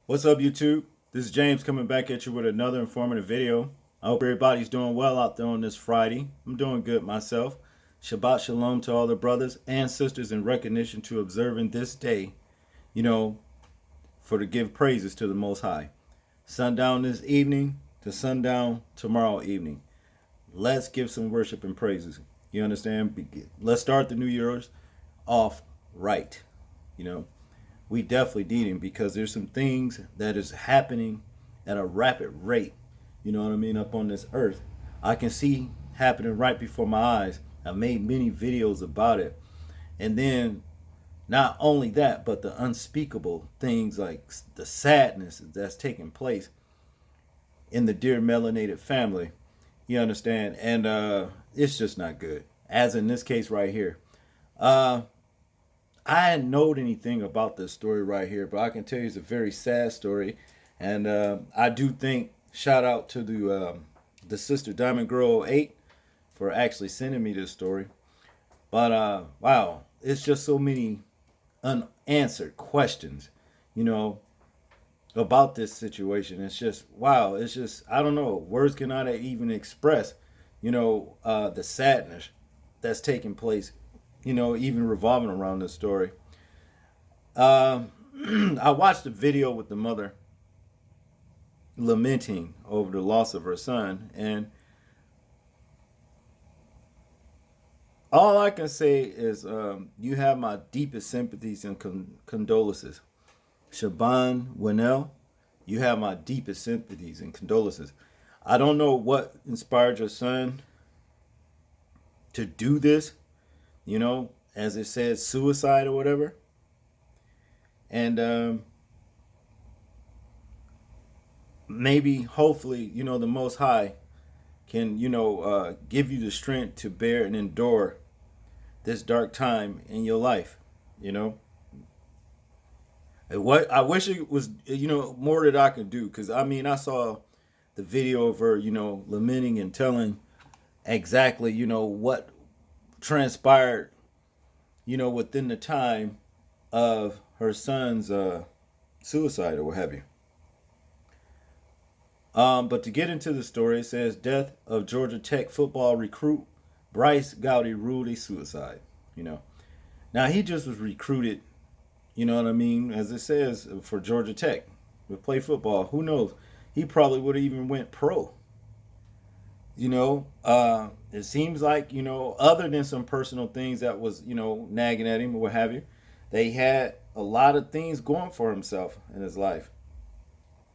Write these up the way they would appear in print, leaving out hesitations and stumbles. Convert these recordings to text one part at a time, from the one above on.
What's up, YouTube? This is James coming back at you with another informative video. I hope everybody's doing well out there on this Friday. I'm doing good myself. Shabbat Shalom to all the brothers and sisters in recognition to observing this day, you know, for to give praises to the Most High. Sundown this evening to sundown tomorrow evening. Let's give some worship and praises. You understand? Let's start the New Year's off right. You know, we definitely need him because there's some things that is happening at a rapid rate, you know what I mean, up on this earth. I can see happening right before my eyes. I've made many videos about it. And then not only that, but the unspeakable things like the sadness that's taking place in the dear melanated family. You understand? And it's just not good. As in this case right here. Uh I hadn't known anything about this story right here, but I can tell you it's a very sad story, and I do think shout out to the sister Diamond Girl 8 for actually sending me this story. But wow, it's just so many unanswered questions, you know, about this situation. It's just wow. It's just I don't know. Words cannot even express, the sadness that's taking place, even revolving around this story. Um, I watched a video with the mother lamenting over the loss of her son, and all I can say is you have my deepest sympathies and condolences. Shaban Winnell, you have my deepest sympathies and condolences. I don't know what inspired your son to do this, as it says, suicide or whatever. And maybe, hopefully, the Most High can, give you the strength to bear and endure this dark time in your life, you know. And what I wish it was, more that I could do, because I mean, I saw the video of her, lamenting and telling exactly, what transpired, within the time of her son's suicide or what have you. But to get into the story, it says death of Georgia Tech football recruit Bryce Gowdy ruled a suicide. You know, now he just was recruited. You know what I mean? As it says for Georgia Tech, to play football. Who knows? He probably would have even went pro. It seems like other than some personal things that was nagging at him or what have you, they had a lot of things going for himself in his life.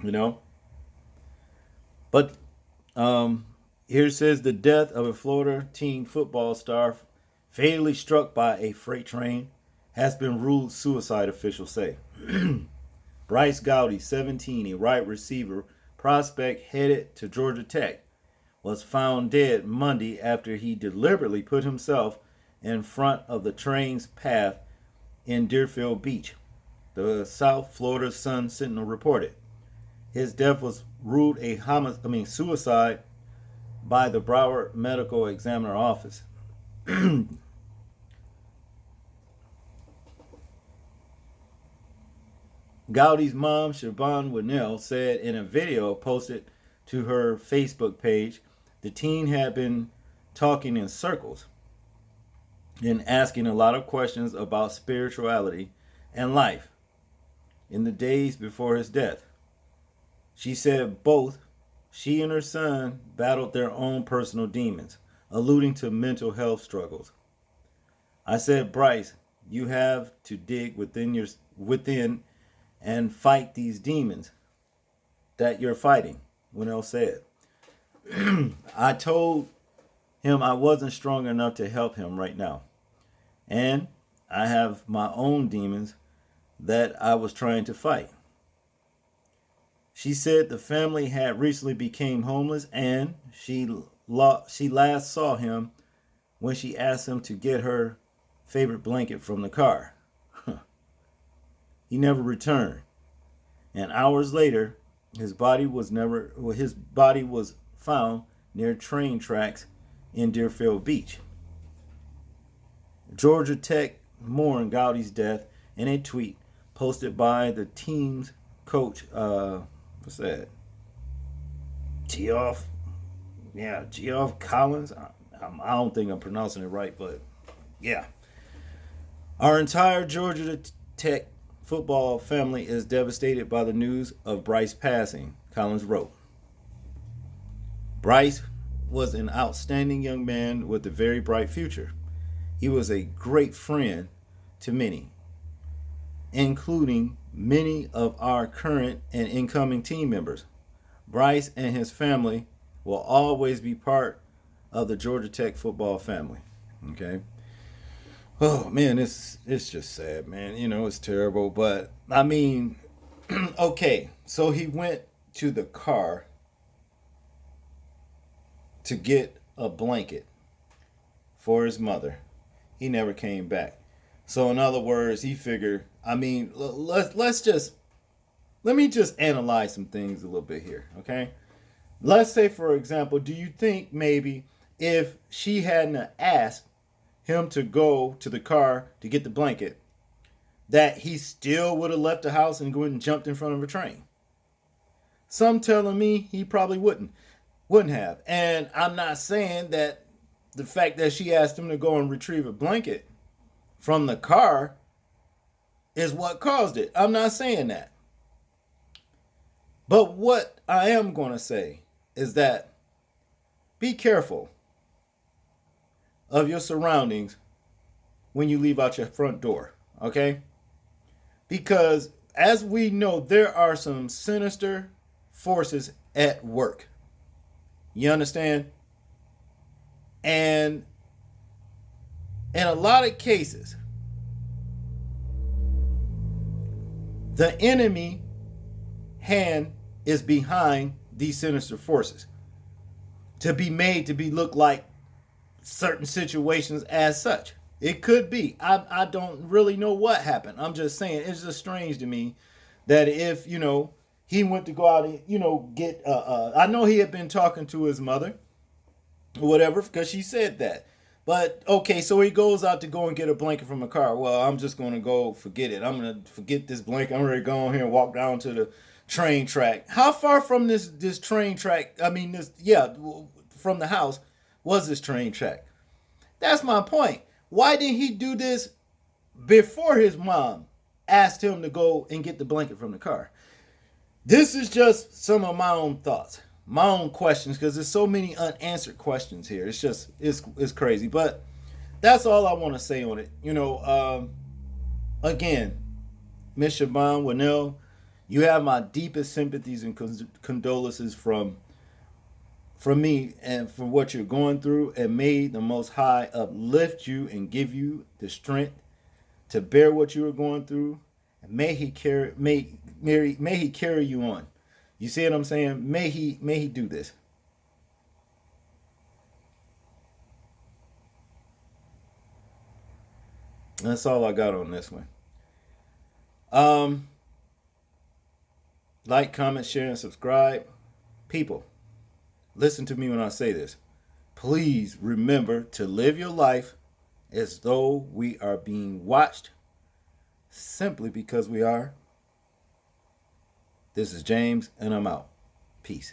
You know, but um, here it says the death of a Florida teen football star fatally struck by a freight train has been ruled suicide, officials say. Bryce Gowdy, 17, a wide receiver prospect headed to Georgia Tech, was found dead Monday after he deliberately put himself in front of the train's path in Deerfield Beach, the South Florida Sun Sentinel reported. His death was ruled suicide by the Broward Medical Examiner Office. Gowdy's mom, Siobhan Winnell, said in a video posted to her Facebook page, the teen had been talking in circles and asking a lot of questions about spirituality and life in the days before his death. She said both she and her son battled their own personal demons, alluding to mental health struggles. I said, Bryce, you have to dig within and fight these demons that you're fighting, Winnell said. I told him I wasn't strong enough to help him right now. And I have my own demons that I was trying to fight. She said the family had recently became homeless and she last saw him when she asked him to get her favorite blanket from the car. He never returned. And hours later, his body was found near train tracks in Deerfield Beach. Georgia Tech mourned Gowdy's death in a tweet posted by the team's coach, what's that? Geoff, Geoff Collins. I don't think I'm pronouncing it right, but yeah. Our entire Georgia Tech football family is devastated by the news of Bryce passing, Collins wrote. Bryce was an outstanding young man with a very bright future. He was a great friend to many, including many of our current and incoming team members. Bryce and his family will always be part of the Georgia Tech football family. Okay. Oh man, it's just sad, man. You know, it's terrible. But I mean, okay, so he went to the car to get a blanket for his mother. He never came back. So in other words, he figured. I mean, let me just analyze some things a little bit here, okay? Let's say, for example, do you think maybe if she hadn't asked him to go to the car to get the blanket, that he still would have left the house and went and jumped in front of a train? Some telling me he probably wouldn't have. And I'm not saying that the fact that she asked him to go and retrieve a blanket from the car is what caused it. I'm not saying that. But what I am going to say is that be careful of your surroundings when you leave out your front door, okay? Because as we know, there are some sinister forces at work. You understand? And in a lot of cases, the enemy hand is behind these sinister forces to be made to be look like certain situations as such. It could be. I don't really know what happened. I'm just saying it's just strange to me that if, he went to go out and, get, I know he had been talking to his mother or whatever because she said that. But, okay, so he goes out to go and get a blanket from a car. Well, I'm just going to go forget it. I'm going to forget this blanket. I'm ready to go on here and walk down to the train track. How far from this train track, from the house was this train track? That's my point. Why didn't he do this before his mom asked him to go and get the blanket from the car? This is just some of my own thoughts, my own questions, because there's so many unanswered questions here. It's just, it's crazy. But that's all I want to say on it. Again, Miss Shaban Winnell, you have my deepest sympathies and condolences from me and for what you're going through, and may the Most High uplift you and give you the strength to bear what you are going through, and may he carry you on. You see what I'm saying? May he do this. That's all I got on this one. Like, comment, share, and subscribe. People, listen to me when I say this. Please remember to live your life as though we are being watched, simply because we are. This is James, and I'm out. Peace.